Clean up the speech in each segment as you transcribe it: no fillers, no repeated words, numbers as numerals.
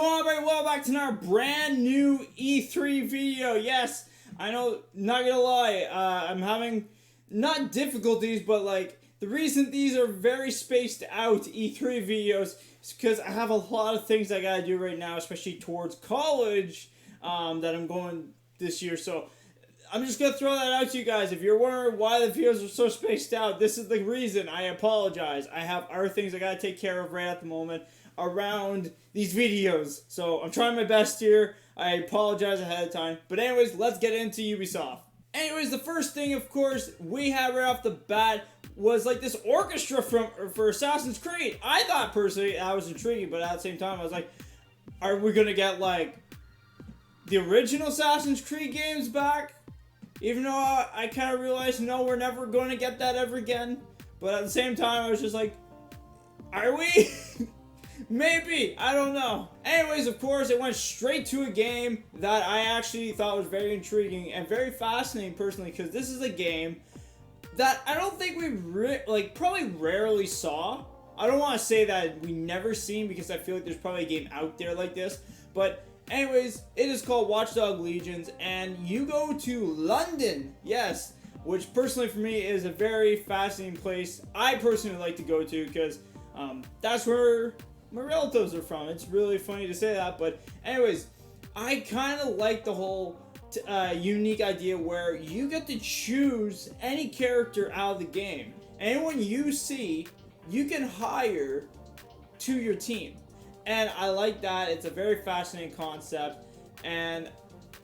going on, everybody? Welcome back to our brand new E3 video. Yes, I know, not gonna lie, I'm having, not difficulties, but like, the reason these are very spaced out E3 videos is because I have a lot of things I gotta do right now, especially towards college, that I'm going this year, so I'm just gonna throw that out to you guys. If you're wondering why the videos are so spaced out, this is the reason. I apologize. I have other things I gotta take care of right at the moment around these videos. So I'm trying my best here. I apologize ahead of time. But anyways, let's get into Ubisoft. Anyways, the first thing, of course, we had right off the bat was like this orchestra for Assassin's Creed. I thought personally that was intriguing, but at the same time I was like, are we gonna get like the original Assassin's Creed games back? Even though I kind of realized, no, we're never going to get that ever again. But at the same time, I was just like, are we? Maybe. I don't know. Anyways, of course, it went straight to a game that I actually thought was very intriguing and very fascinating personally, because this is a game that I don't think we probably rarely saw. I don't want to say that we never seen, because I feel like there's probably a game out there like this. But anyways, it is called Watch Dogs Legion, and you go to London, yes, which personally for me is a very fascinating place. I personally like to go to because that's where my relatives are from. It's really funny to say that, but anyways, I kind of like the whole unique idea where you get to choose any character out of the game. Anyone you see, you can hire to your team. And I like that. It's a very fascinating concept, and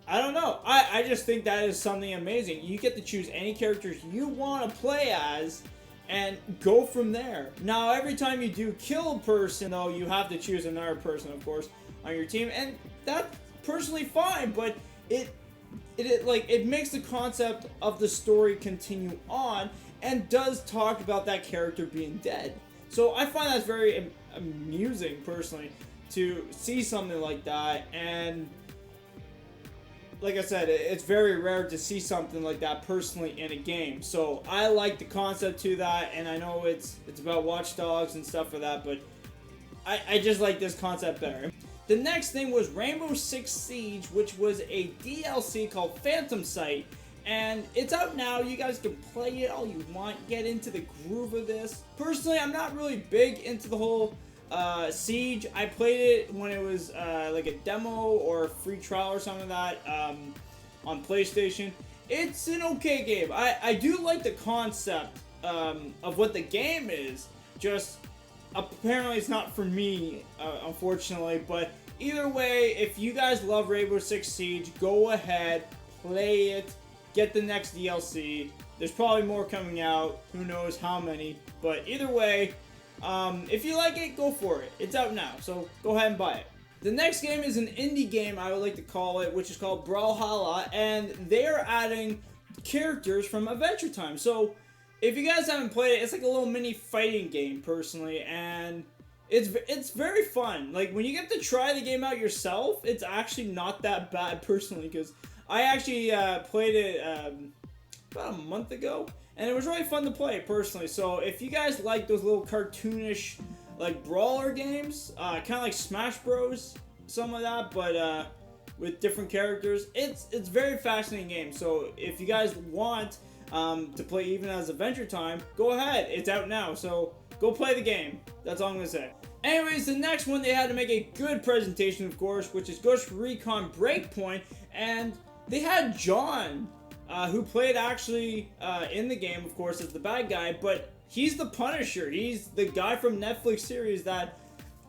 I don't know, I just think that is something amazing. You get to choose any characters you want to play as and go from there. Now, every time you do kill a person, though, you have to choose another person, of course, on your team, and that's personally fine, but it makes the concept of the story continue on and does talk about that character being dead. So I find that's very amusing personally to see something like that, and like I said, it's very rare to see something like that personally in a game. So I like the concept to that, and I know it's about Watch Dogs and stuff for that, but I just like this concept better. The next thing was Rainbow Six Siege, which was a DLC called Phantom Sight, and it's out now. You guys can play it all you want, get into the groove of this. Personally, I'm not really big into the whole Siege. I played it when it was like a demo or a free trial or something like that on PlayStation. It's an okay game. I do like the concept of what the game is, just apparently it's not for me, unfortunately. But either way, if you guys love Rainbow Six Siege, go ahead, play it, get the next DLC. There's probably more coming out, who knows how many, but either way, if you like it, go for it. It's out now, so go ahead and buy it. The next game is an indie game, I would like to call it, which is called Brawlhalla, and they are adding characters from Adventure Time. So if you guys haven't played it, it's like a little mini fighting game personally, and it's very fun. Like, when you get to try the game out yourself, it's actually not that bad personally, because I actually played it about a month ago, and it was really fun to play personally. So if you guys like those little cartoonish like brawler games, kind of like Smash Bros, something like that, but with different characters, it's very fascinating game. So if you guys want to play even as Adventure Time, go ahead. It's out now, so go play the game. That's all I'm gonna say. Anyways, the next one, they had to make a good presentation, of course, which is Ghost Recon Breakpoint, and they had John, who played actually in the game, of course, as the bad guy, but he's the Punisher. He's the guy from Netflix series that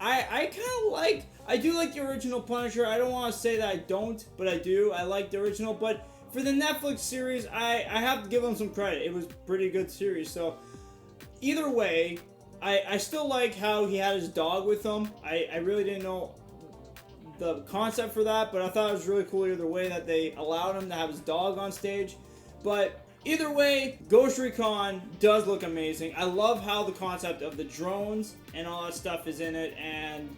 I kind of like. I do like the original Punisher. I don't want to say that I don't, but I do. I like the original, but for the Netflix series, I have to give him some credit. It was a pretty good series. So either way, I still like how he had his dog with him. I really didn't know the concept for that, but I thought it was really cool either way that they allowed him to have his dog on stage. But either way, Ghost Recon does look amazing. I love how the concept of the drones and all that stuff is in it, and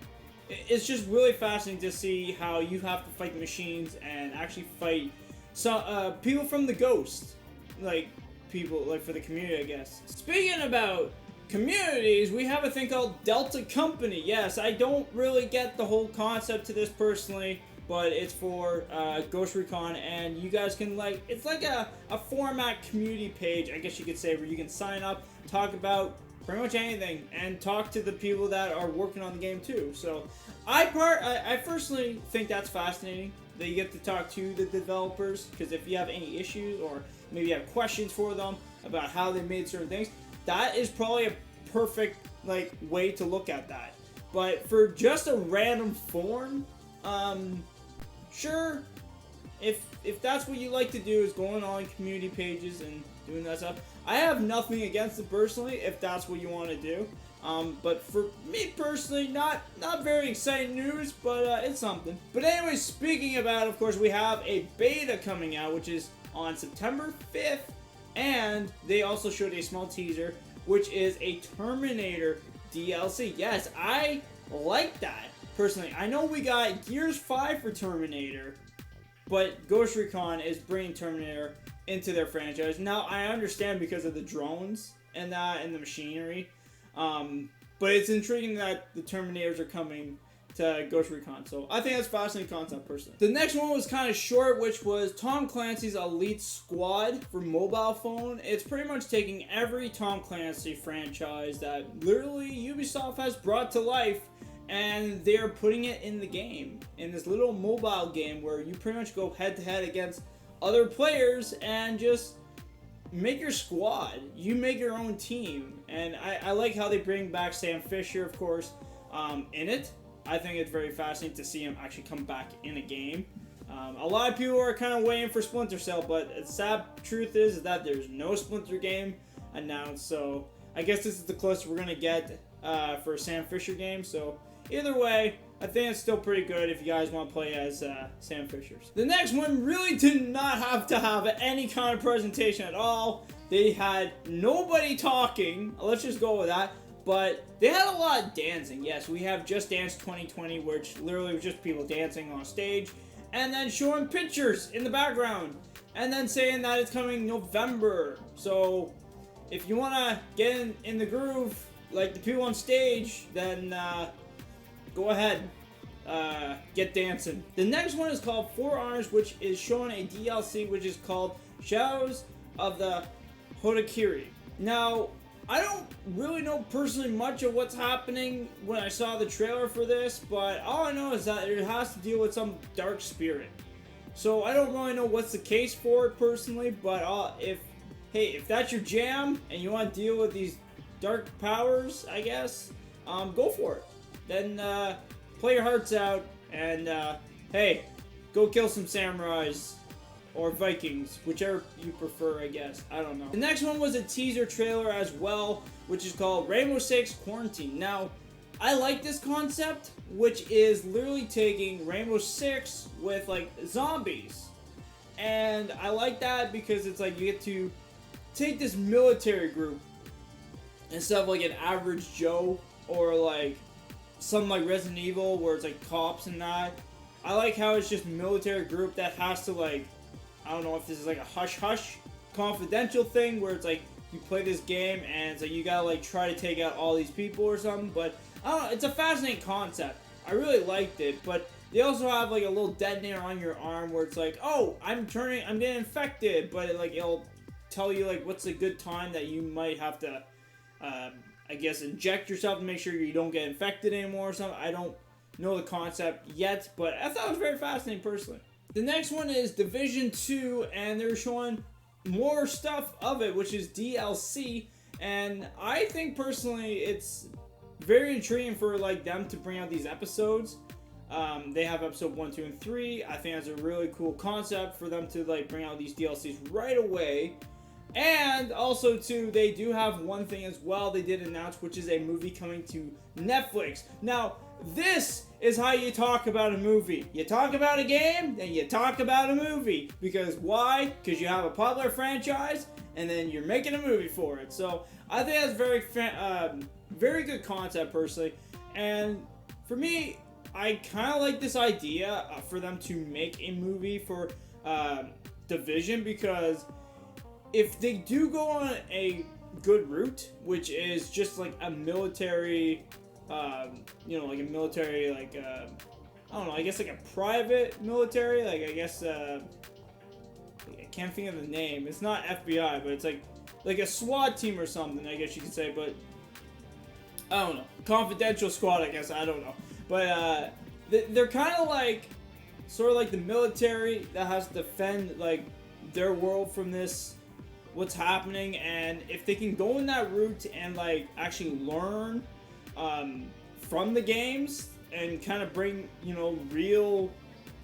it's just really fascinating to see how you have to fight machines and actually fight some people from the Ghost, like people like for the community, I guess. Speaking about communities, we have a thing called Delta Company. Yes, I don't really get the whole concept to this personally, but it's for Ghost Recon, and you guys can like, it's like a format community page, I guess you could say, where you can sign up, talk about pretty much anything, and talk to the people that are working on the game too. So I personally think that's fascinating, that you get to talk to the developers, because if you have any issues, or maybe you have questions for them about how they made certain things, that is probably a perfect like way to look at that. But for just a random forum, sure, if that's what you like to do, is going on community pages and doing that stuff, I have nothing against it personally if that's what you want to do. But for me personally, not very exciting news, but it's something. But anyway, speaking about, of course, we have a beta coming out, which is on September 5th, and they also showed a small teaser, which is a Terminator DLC. Yes, I like that, personally. I know we got Gears 5 for Terminator, but Ghost Recon is bringing Terminator into their franchise. Now, I understand because of the drones and that, and the machinery, but it's intriguing that the Terminators are coming to Ghost Recon, so I think that's a fascinating concept, personally. The next one was kind of short, which was Tom Clancy's Elite Squad for mobile phone. It's pretty much taking every Tom Clancy franchise that literally Ubisoft has brought to life, and they're putting it in the game, in this little mobile game where you pretty much go head-to-head against other players and just make your squad. You make your own team, and I like how they bring back Sam Fisher, of course, in it. I think it's very fascinating to see him actually come back in a game. A lot of people are kind of waiting for Splinter Cell, but the sad truth is that there's no Splinter game announced, so I guess this is the closest we're going to get for a Sam Fisher game. So either way, I think it's still pretty good if you guys want to play as Sam Fisher. The next one really did not have to have any kind of presentation at all. They had nobody talking, let's just go with that, but they had a lot of dancing. Yes, we have Just Dance 2020, which literally was just people dancing on stage, and then showing pictures in the background, and then saying that it's coming November. So if you want to get in the groove like the people on stage, then go ahead, get dancing. The next one is called For Honors, which is showing a DLC which is called Shadows of the Hodakiri. Now, I don't really know personally much of what's happening when I saw the trailer for this, but all I know is that it has to deal with some dark spirit. So I don't really know what's the case for it personally, but if that's your jam and you want to deal with these dark powers, I guess, go for it. Then play your hearts out, and hey, go kill some samurais or Vikings, whichever you prefer, I guess. I don't know. The next one was a teaser trailer as well, which is called Rainbow Six Quarantine. Now, I like this concept, which is literally taking Rainbow Six with like zombies, and I like that because it's like you get to take this military group instead of like an average Joe or like some like Resident Evil where it's like cops and that. I like how it's just military group that has to like, I don't know if this is like a hush-hush confidential thing where it's like you play this game and it's like you gotta like try to take out all these people or something, but I don't know, it's a fascinating concept. I really liked it, but they also have like a little detonator on your arm where it's like, oh, I'm getting infected, but it'll tell you like what's a good time that you might have to I guess inject yourself to make sure you don't get infected anymore or something. I don't know the concept yet, but I thought it was very fascinating personally. The next one is Division 2, and they're showing more stuff of it, which is DLC, and I think personally it's very intriguing for like them to bring out these episodes. They have episode 1, 2, and 3. I think that's a really cool concept for them to like bring out these DLCs right away. And also too, they do have one thing as well they did announce, which is a movie coming to Netflix. Now, this is how you talk about a movie. You talk about a game, then you talk about a movie. Because why? Because you have a popular franchise, and then you're making a movie for it. So, I think that's very good concept, personally. And for me, I kind of like this idea for them to make a movie for Division, because if they do go on a good route, which is just like a military, like a military, I don't know, I guess like a private military, like I guess, I can't think of the name. It's not FBI, but it's like a SWAT team or something, I guess you could say, but I don't know. Confidential squad, I guess, I don't know. But they're kind of like, sort of like the military that has to defend like their world from this, what's happening, and if they can go in that route and like actually learn from the games and kind of bring, real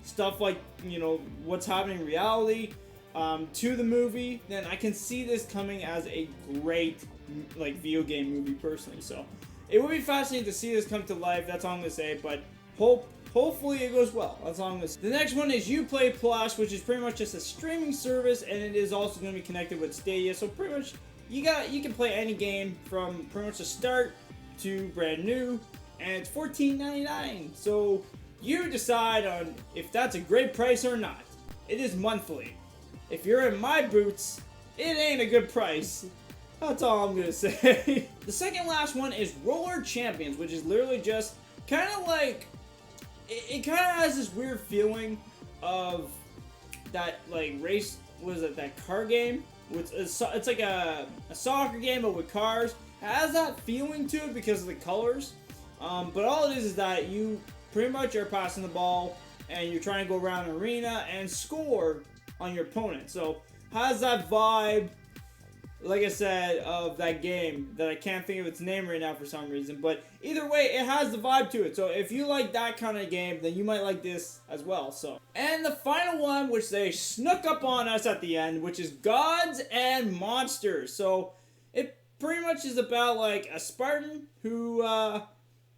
stuff like, what's happening in reality to the movie, then I can see this coming as a great like video game movie personally. So it would be fascinating to see this come to life. That's all I'm gonna say, but hopefully it goes well. That's all I'm gonna say. The next one is Uplay Plus, which is pretty much just a streaming service, and it is also gonna be connected with Stadia. So pretty much you can play any game from pretty much the start to brand new, and it's $14.99. So you decide on if that's a great price or not. It is monthly. If you're in my boots, it ain't a good price. That's all I'm gonna say. The second last one is Roller Champions, which is literally just kind of like, it kind of has this weird feeling of that like race, was it that car game? It's like a soccer game but with cars. It has that feeling to it because of the colors. But all it is that you pretty much are passing the ball and you're trying to go around an arena and score on your opponent. So has that vibe, like I said, of that game that I can't think of its name right now for some reason. But either way, it has the vibe to it. So if you like that kind of game, then you might like this as well. So, and the final one, which they snuck up on us at the end, which is Gods and Monsters. So it pretty much is about like a Spartan who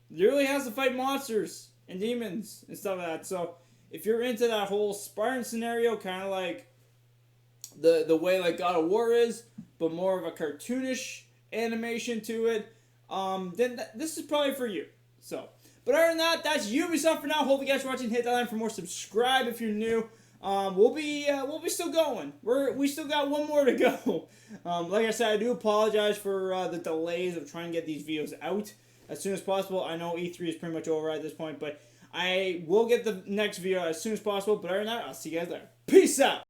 literally has to fight monsters and demons and stuff like that. So if you're into that whole Spartan scenario, kind of like the way like God of War is, but more of a cartoonish animation to it, then this is probably for you. So, but other than that, that's Ubisoft for now. Hope you guys are watching. Hit that like for more. Subscribe if you're new. We'll be still going. We still got one more to go. Like I said, I do apologize for the delays of trying to get these videos out as soon as possible. I know E3 is pretty much over at this point, but I will get the next video as soon as possible. But other than that, I'll see you guys later. Peace out.